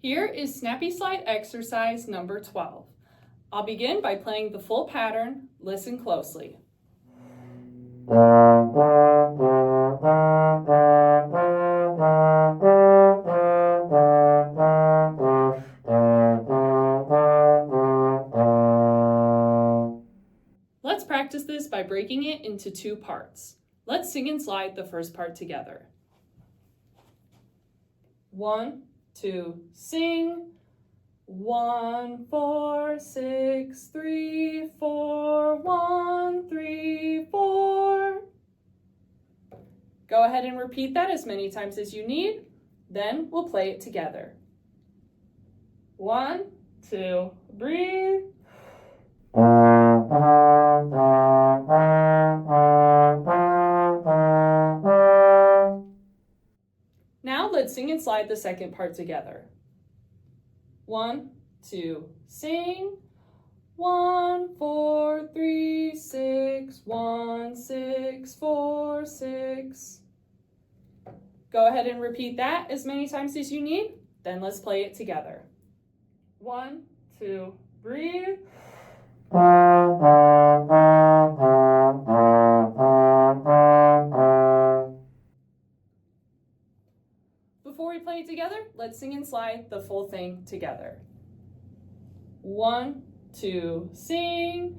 Here is Snappy Slide exercise number 12. I'll begin by playing the full pattern. Listen closely. Let's practice this by breaking it into two parts. Let's sing and slide the first part together. 1, 2, sing. 1, 4, 6, 3, 4, 1, 3, 4. Go ahead and repeat that as many times as you need. Then we'll play it together. 1, 2, breathe. Now let's sing and slide the second part together. 1, 2, sing. 1, 4, 3, 6, 1, 6, 4, 6. Go ahead and repeat that as many times as you need. Then let's play it together. 1, 2, breathe. Before we play it together, let's sing and slide the full thing together. 1, 2, sing.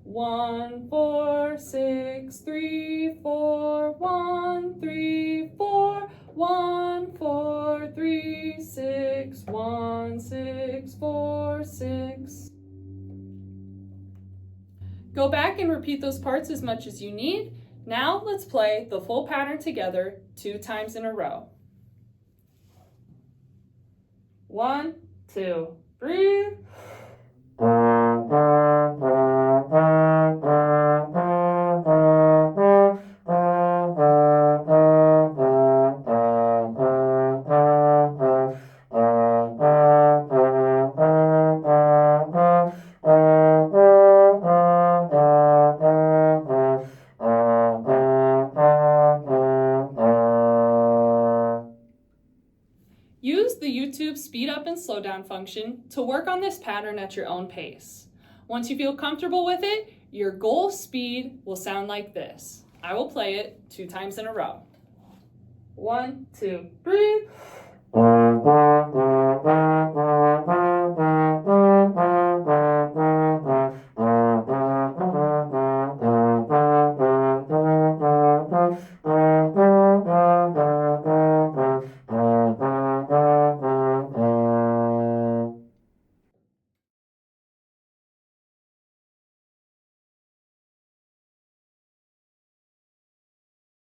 1, 4, 6, 3, 4, 1, 3, 4, 1, 4, 3, 6, 1, 6, 4, 6. Go back and repeat those parts as much as you need. Now let's play the full pattern together 2 times in a row. 1, 2, breathe. Use the YouTube speed up and slow down function to work on this pattern at your own pace. Once you feel comfortable with it, your goal speed will sound like this. I will play it 2 times in a row. 1, 2, breathe.